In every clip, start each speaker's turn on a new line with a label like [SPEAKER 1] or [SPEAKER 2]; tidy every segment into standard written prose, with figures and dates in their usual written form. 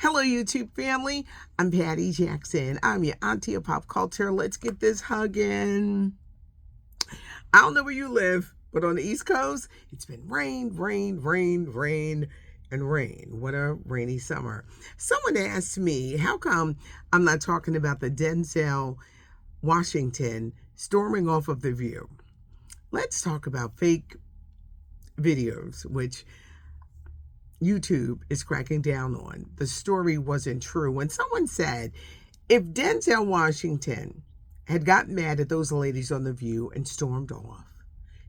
[SPEAKER 1] Hello, YouTube family. I'm Patty Jackson. I'm your auntie of pop culture. Let's get this hugging. I don't know where you live, but on the East Coast, it's been rain, rain, rain, rain, and rain. What a rainy summer. Someone asked me, how come I'm not talking about the Denzel Washington storming off of The View? Let's talk about fake videos, which YouTube is cracking down on. The story wasn't true. When someone said, if Denzel Washington had gotten mad at those ladies on The View and stormed off,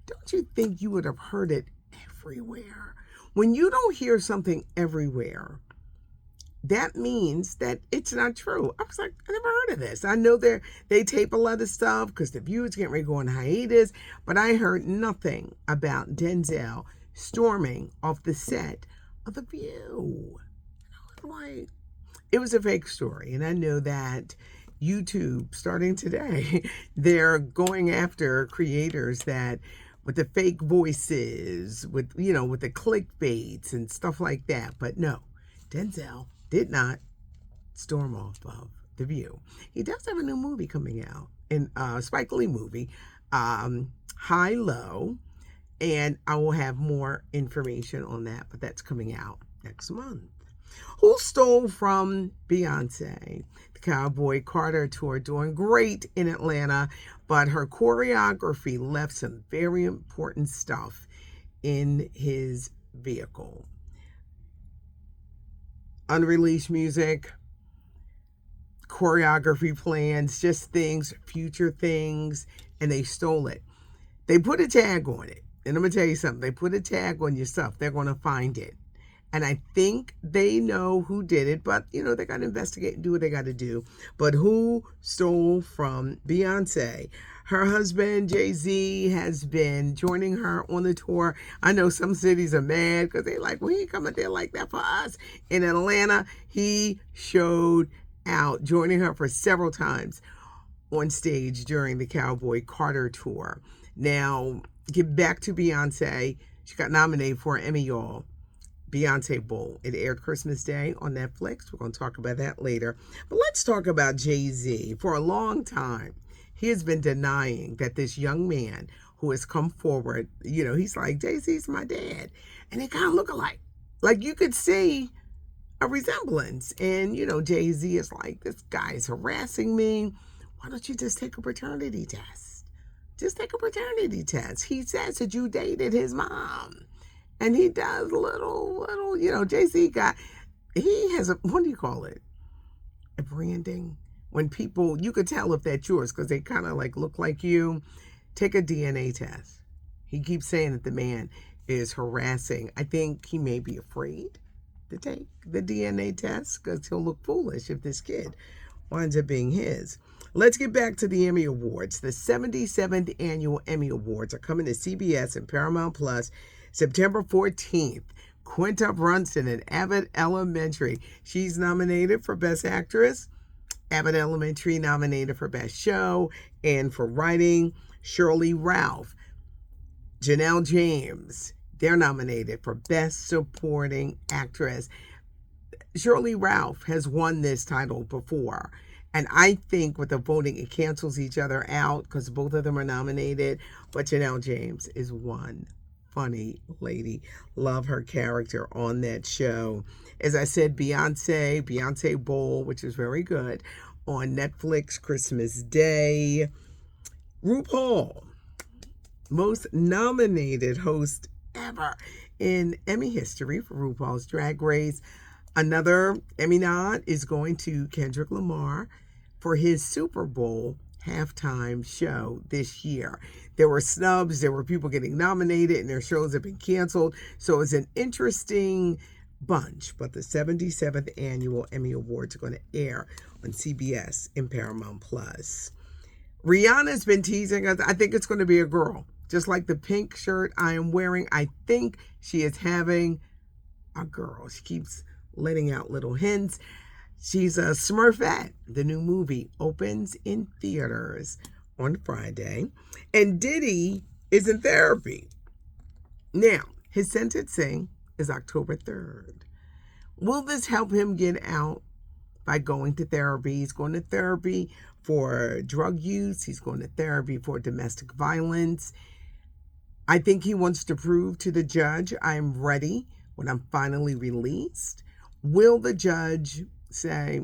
[SPEAKER 1] don't you think you would have heard it everywhere? When you don't hear something everywhere, that means that it's not true. I was like, I never heard of this. I know they tape a lot of stuff because The View is getting ready to go on hiatus, but I heard nothing about Denzel storming off the set of The View. I was like, it was a fake story. And I know that YouTube, starting today, they're going after creators that with the fake voices, with with the clickbaits and stuff like that. But no, Denzel did not storm off of The View. He does have a new movie coming out, in Spike Lee movie, High Low. And I will have more information on that, but that's coming out next month. Who stole from Beyonce? The Cowboy Carter Tour, doing great in Atlanta, but her choreography left some very important stuff in his vehicle. Unreleased music, choreography plans, just things, future things, and they stole it. They put a tag on it. And I'm going to tell you something. They put a tag on your stuff. They're going to find it. And I think they know who did it. But, they got to investigate and do what they got to do. But who stole from Beyonce? Her husband, JayZ, has been joining her on the tour. I know some cities are mad because they're like, well, he ain't coming there like that for us. In Atlanta, he showed out, joining her for several times on stage during the Cowboy Carter Tour. Now, get back to Beyonce. She got nominated for an Emmy, y'all. Beyonce Bowl. It aired Christmas Day on Netflix. We're going to talk about that later. But let's talk about JayZ. For a long time, he has been denying that this young man who has come forward, he's like, JayZ's my dad. And they kind of look alike. Like you could see a resemblance. And, JayZ is like, this guy is harassing me. Why don't you just take a paternity test? Just take a paternity test. He says that you dated his mom. And he does little, JayZ he has what do you call it? A branding. When people, you could tell if that's yours because they kind of like look like you. Take a DNA test. He keeps saying that the man is harassing. I think he may be afraid to take the DNA test because he'll look foolish if this kid winds up being his. Let's get back to the Emmy Awards. The 77th Annual Emmy Awards are coming to CBS and Paramount Plus September 14th. Quinta Brunson in Abbott Elementary. She's nominated for Best Actress. Abbott Elementary nominated for Best Show. And for writing, Shirley Ralph, Janelle James, they're nominated for Best Supporting Actress. Shirley Ralph has won this title before. And I think with the voting, it cancels each other out because both of them are nominated. But Janelle James is one funny lady. Love her character on that show. As I said, Beyonce Bowl, which is very good, on Netflix Christmas Day. RuPaul, most nominated host ever in Emmy history for RuPaul's Drag Race. Another Emmy nod is going to Kendrick Lamar for his Super Bowl halftime show this year. There were snubs, there were people getting nominated, and their shows have been canceled. So it's an interesting bunch. But the 77th Annual Emmy Awards are going to air on CBS and Paramount Plus. Rihanna's been teasing us. I think it's going to be a girl. Just like the pink shirt I am wearing, I think she is having a girl. She keeps letting out little hints. She's a Smurfette. The new movie opens in theaters on Friday. And Diddy is in therapy. Now, his sentencing is October 3rd. Will this help him get out by going to therapy? He's going to therapy for drug use. He's going to therapy for domestic violence. I think he wants to prove to the judge, I'm ready when I'm finally released. Will the judge say,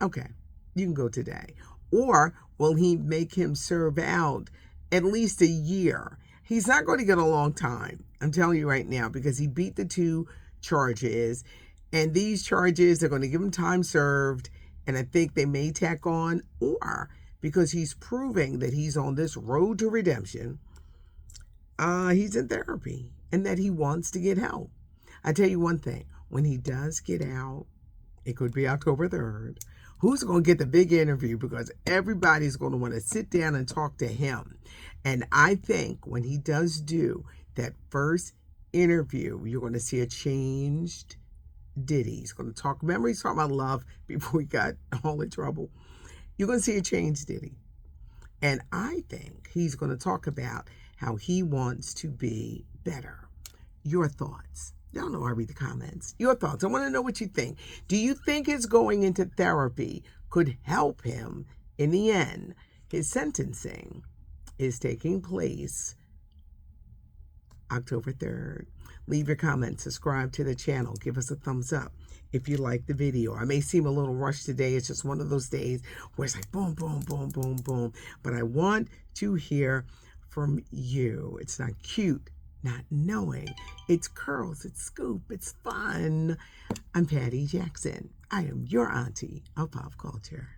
[SPEAKER 1] okay, you can go today? Or will he make him serve out at least a year? He's not going to get a long time, I'm telling you right now, because he beat the 2 charges. And these charges are going to give him time served. And I think they may tack on, or because he's proving that he's on this road to redemption, he's in therapy and that he wants to get help. I tell you one thing, when he does get out, it could be October 3rd, who's going to get the big interview? Because everybody's going to want to sit down and talk to him. And I think when he does do that first interview, you're going to see a changed Diddy. He's going to talk, remember he's talking about love before he got all in trouble. You're going to see a changed Diddy. And I think he's going to talk about how he wants to be better. Your thoughts? Y'all know I read the comments. Your thoughts. I want to know what you think. Do you think his going into therapy could help him in the end? His sentencing is taking place October 3rd. Leave your comments, subscribe to the channel, give us a thumbs up if you like the video. I may seem a little rushed today. It's just one of those days where it's like boom, boom, boom, boom, boom. But I want to hear from you. It's not cute, not knowing. It's curls, it's scoop, it's fun. I'm Patty Jackson. I am your auntie of pop culture.